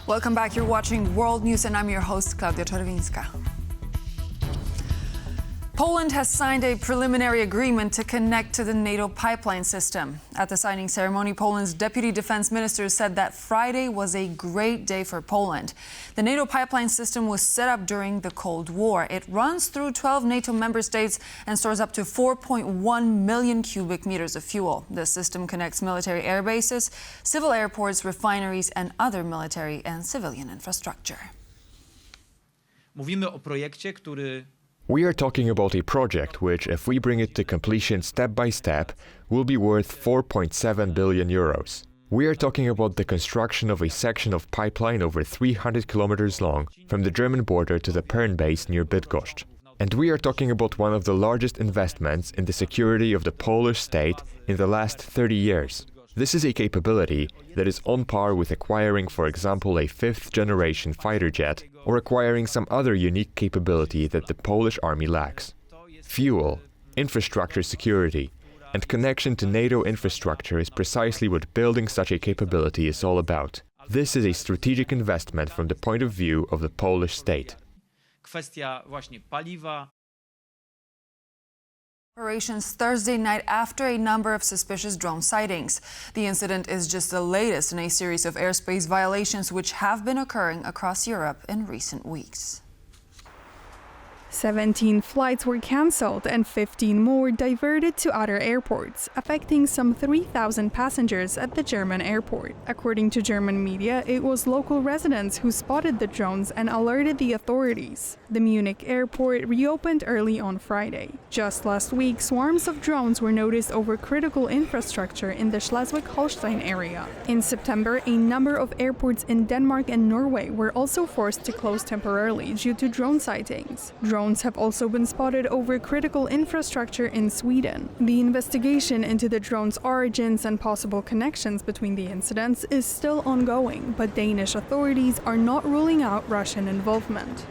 Welcome back. You're watching World News, and I'm your host, Klaudia Czerwińska. Poland has signed a preliminary agreement to connect to the NATO pipeline system. At the signing ceremony, Poland's deputy defense minister said that Friday was a great day for Poland. The NATO pipeline system was set up during the Cold War. It runs through 12 NATO member states and stores up to 4.1 million cubic meters of fuel. The system connects military air bases, civil airports, refineries, and other military and civilian infrastructure. Mówimy o projekcie, który We are talking about a project which, if we bring it to completion step by step, will be worth 4.7 billion euros. We are talking about the construction of a section of pipeline over 300 kilometers long from the German border to the Perm base near Bydgoszcz. And we are talking about one of the largest investments in the security of the Polish state in the last 30 years. This is a capability that is on par with acquiring, for example, a fifth-generation fighter jet or acquiring some other unique capability that the Polish army lacks. Fuel, infrastructure security, and connection to NATO infrastructure is precisely what building such a capability is all about. This is a strategic investment from the point of view of the Polish state. kwestia właśnie paliwa. Operations Thursday night after a number of suspicious drone sightings. The incident is just the latest in a series of airspace violations which have been occurring across Europe in recent weeks. 17 flights were cancelled and 15 more diverted to other airports, affecting some 3,000 passengers at the German airport. According to German media, it was local residents who spotted the drones and alerted the authorities. The Munich airport reopened early on Friday. Just last week, swarms of drones were noticed over critical infrastructure in the Schleswig-Holstein area. In September, a number of airports in Denmark and Norway were also forced to close temporarily due to drone sightings. Drones have also been spotted over critical infrastructure in Sweden. The investigation into the drones' origins and possible connections between the incidents is still ongoing, but Danish authorities are not ruling out Russian involvement.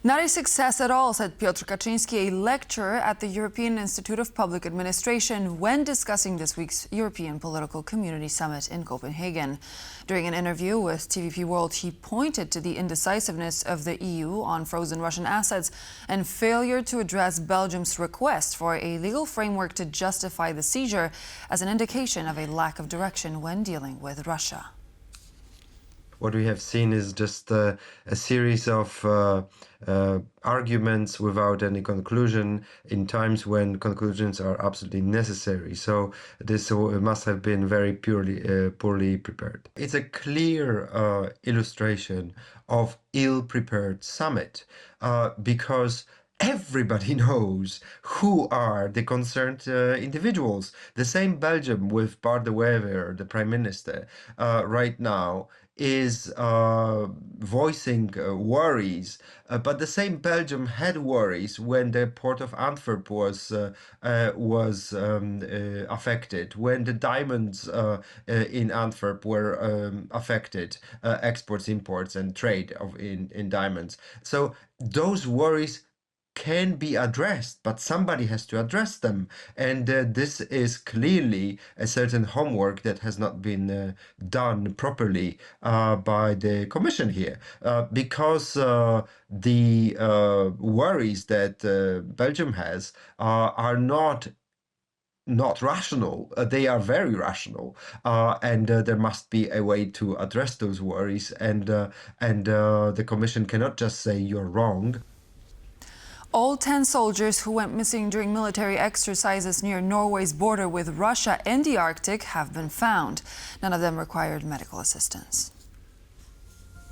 Not a success at all, said Piotr Kaczynski, a lecturer at the European Institute of Public Administration, when discussing this week's European Political Community Summit in Copenhagen. During an interview with TVP World, he pointed to the indecisiveness of the EU on frozen Russian assets and failure to address Belgium's request for a legal framework to justify the seizure as an indication of a lack of direction when dealing with Russia. What we have seen is just a series of arguments without any conclusion in times when conclusions are absolutely necessary. So this must have been very poorly prepared. It's a clear illustration of ill-prepared summit because everybody knows who are the concerned individuals. The same Belgium with Bart de Wever, the Prime Minister, right now is voicing worries, but the same Belgium had worries when the port of Antwerp was affected, when the diamonds in Antwerp were affected, exports, imports, and trade in diamonds. So those worries can be addressed, but somebody has to address them. And this is clearly a certain homework that has not been done properly by the Commission here, because the worries that Belgium has are not rational. They are very rational, and there must be a way to address those worries. And the Commission cannot just say you're wrong. All 10 soldiers who went missing during military exercises near Norway's border with Russia in the Arctic have been found. None of them required medical assistance.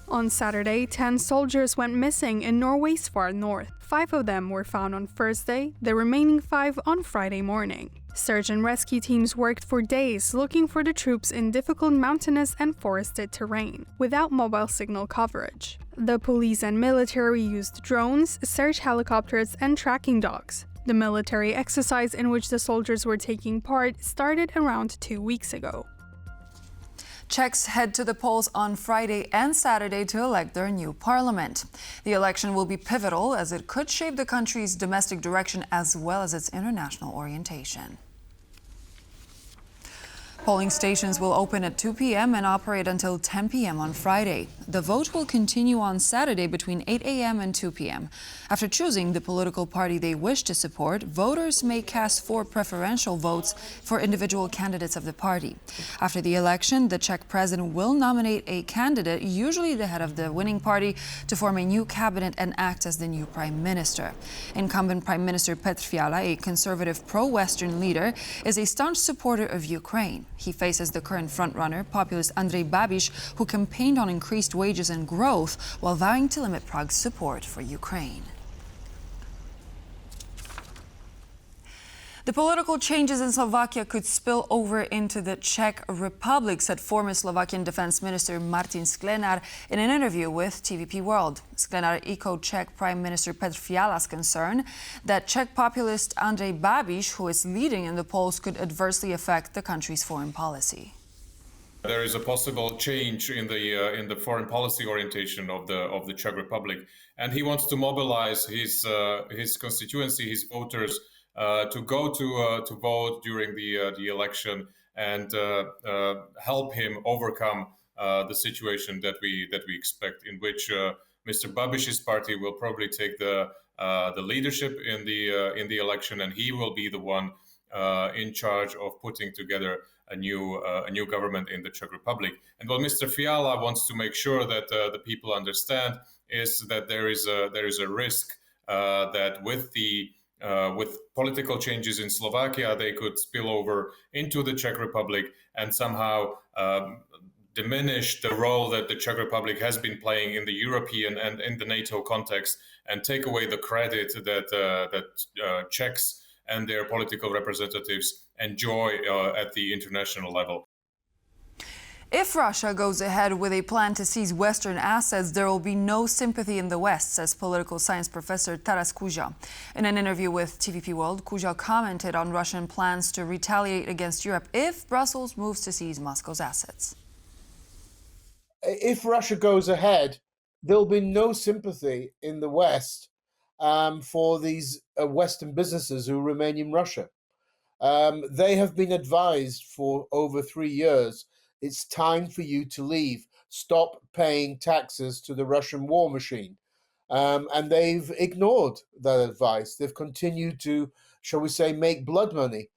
On Saturday, 10 soldiers went missing in Norway's far north. 5 of them were found on Thursday, the remaining 5 on Friday morning. Search and rescue teams worked for days looking for the troops in difficult mountainous and forested terrain, without mobile signal coverage. The police and military used drones, search helicopters, and tracking dogs. The military exercise in which the soldiers were taking part started around 2 weeks ago. Czechs head to the polls on Friday and Saturday to elect their new parliament. The election will be pivotal as it could shape the country's domestic direction as well as its international orientation. Polling stations will open at 2 p.m. and operate until 10 p.m. on Friday. The vote will continue on Saturday between 8 a.m. and 2 p.m. After choosing the political party they wish to support, voters may cast 4 preferential votes for individual candidates of the party. After the election, the Czech president will nominate a candidate, usually the head of the winning party, to form a new cabinet and act as the new prime minister. Incumbent Prime Minister Petr Fiala, a conservative pro-Western leader, is a staunch supporter of Ukraine. He faces the current frontrunner, populist Andrej Babiš, who campaigned on increased wages and growth while vowing to limit Prague's support for Ukraine. The political changes in Slovakia could spill over into the Czech Republic, said former Slovakian Defense Minister Martin Sklenar in an interview with TVP World. Sklenar echoed Czech Prime Minister Petr Fiala's concern that Czech populist Andrej Babiš, who is leading in the polls, could adversely affect the country's foreign policy. There is a possible change in the foreign policy orientation of the Czech Republic, and he wants to mobilize his constituency, his voters, to go to vote during the election and help him overcome the situation that we expect, in which Mr. Babiš's party will probably take the leadership in the election, and he will be the one in charge of putting together a new government in the Czech Republic. And what Mr. Fiala wants to make sure that the people understand is that there is a risk that with political changes in Slovakia, they could spill over into the Czech Republic and somehow diminish the role that the Czech Republic has been playing in the European and in the NATO context, and take away the credit that Czechs and their political representatives enjoy at the international level. If Russia goes ahead with a plan to seize Western assets, there will be no sympathy in the West, says political science professor Taras Kuzha. In an interview with TVP World, Kuzha commented on Russian plans to retaliate against Europe if Brussels moves to seize Moscow's assets. If Russia goes ahead, there'll be no sympathy in the West for these Western businesses who remain in Russia. They have been advised for over 3 years, it's time for you to leave. Stop paying taxes to the Russian war machine. And they've ignored that advice. They've continued to, shall we say, make blood money.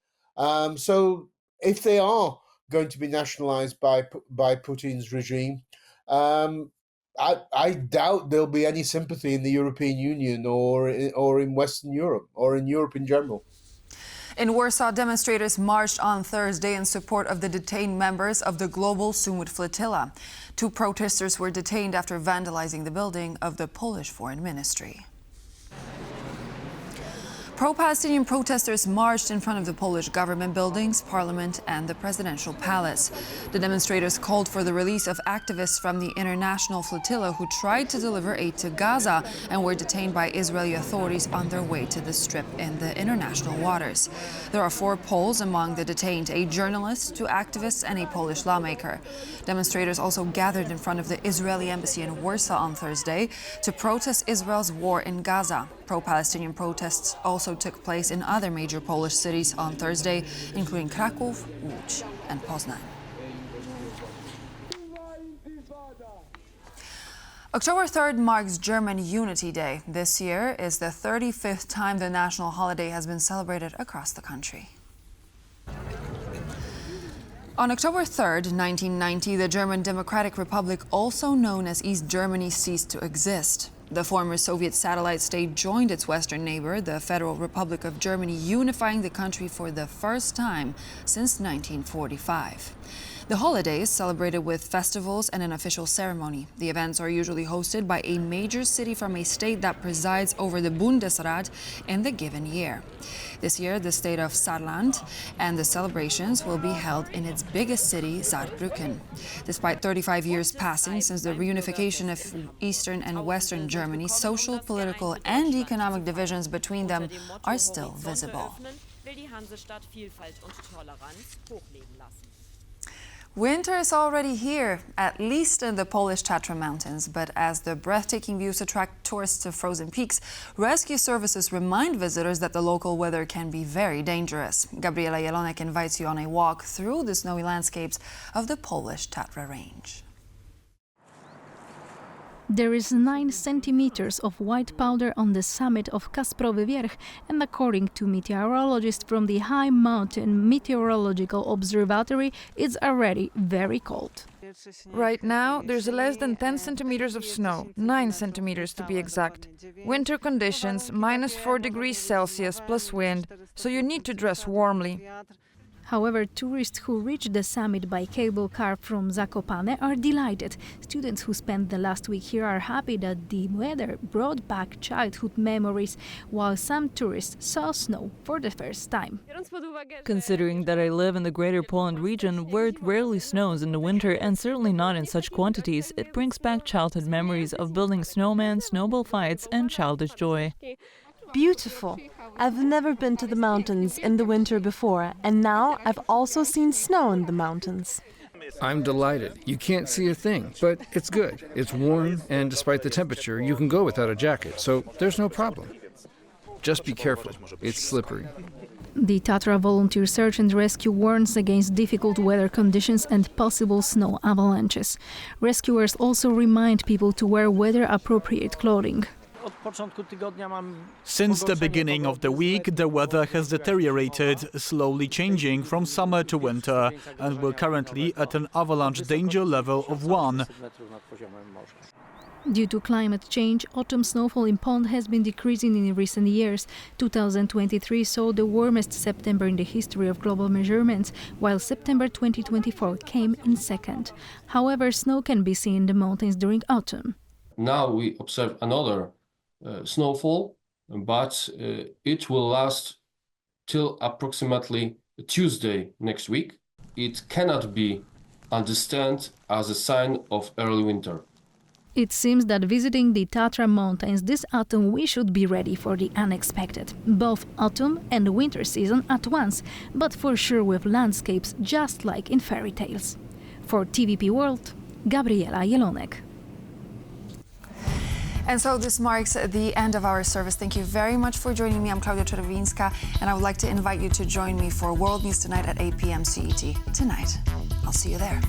So if they are going to be nationalized by Putin's regime, I doubt there'll be any sympathy in the European Union or in Western Europe or in Europe in general. In Warsaw, demonstrators marched on Thursday in support of the detained members of the global Sumut flotilla. 2 protesters were detained after vandalizing the building of the Polish Foreign Ministry. Pro-Palestinian protesters marched in front of the Polish government buildings, parliament, and the presidential palace. The demonstrators called for the release of activists from the international flotilla who tried to deliver aid to Gaza and were detained by Israeli authorities on their way to the strip in the international waters. There are 4 Poles among the detained, a journalist, 2 activists, and a Polish lawmaker. Demonstrators also gathered in front of the Israeli embassy in Warsaw on Thursday to protest Israel's war in Gaza. Pro-Palestinian protests also took place in other major Polish cities on Thursday, including Kraków, Łódź, and Poznań. October 3rd marks German Unity Day. This year is the 35th time the national holiday has been celebrated across the country. On October 3rd, 1990, the German Democratic Republic, also known as East Germany, ceased to exist. The former Soviet satellite state joined its western neighbor, the Federal Republic of Germany, unifying the country for the first time since 1945. The holiday is celebrated with festivals and an official ceremony. The events are usually hosted by a major city from a state that presides over the Bundesrat in the given year. This year, the state of Saarland, and the celebrations will be held in its biggest city, Saarbrücken. Despite 35 years passing since the reunification of Eastern and Western Germany, social, political, and economic divisions between them are still visible. Winter is already here, at least in the Polish Tatra Mountains. But as the breathtaking views attract tourists to frozen peaks, rescue services remind visitors that the local weather can be very dangerous. Gabriela Jelonek invites you on a walk through the snowy landscapes of the Polish Tatra Range. There is 9 centimeters of white powder on the summit of Kasprowy Wierch, and according to meteorologists from the High Mountain Meteorological Observatory, it's already very cold. Right now, there's less than 10 centimeters of snow, 9 centimeters to be exact. Winter conditions, -4 degrees Celsius plus wind, so you need to dress warmly. However, tourists who reach the summit by cable car from Zakopane are delighted. Students who spent the last week here are happy that the weather brought back childhood memories, while some tourists saw snow for the first time. Considering that I live in the Greater Poland region, where it rarely snows in the winter and certainly not in such quantities, it brings back childhood memories of building snowmen, snowball fights, and childish joy. Beautiful. I've never been to the mountains in the winter before, and now I've also seen snow in the mountains. I'm delighted. You can't see a thing, but it's good. It's warm, and despite the temperature, you can go without a jacket, so there's no problem. Just be careful. It's slippery. The Tatra Volunteer Search and Rescue warns against difficult weather conditions and possible snow avalanches. Rescuers also remind people to wear weather-appropriate clothing. Since the beginning of the week, the weather has deteriorated, slowly changing from summer to winter, and we're currently at an avalanche danger level of 1. Due to climate change, autumn snowfall in Poland has been decreasing in recent years. 2023 saw the warmest September in the history of global measurements, while September 2024 came in second. However, snow can be seen in the mountains during autumn. Now we observe another snowfall, but it will last till approximately Tuesday next week. It cannot be understood as a sign of early winter. It seems that visiting the Tatra Mountains this autumn we should be ready for the unexpected. Both autumn and winter season at once, but for sure with landscapes just like in fairy tales. For TVP World, Gabriela Jelonek. And so this marks the end of our service. Thank you very much for joining me. I'm Klaudia Czerwińska, and I would like to invite you to join me for World News Tonight at 8 p.m. CET tonight. I'll see you there.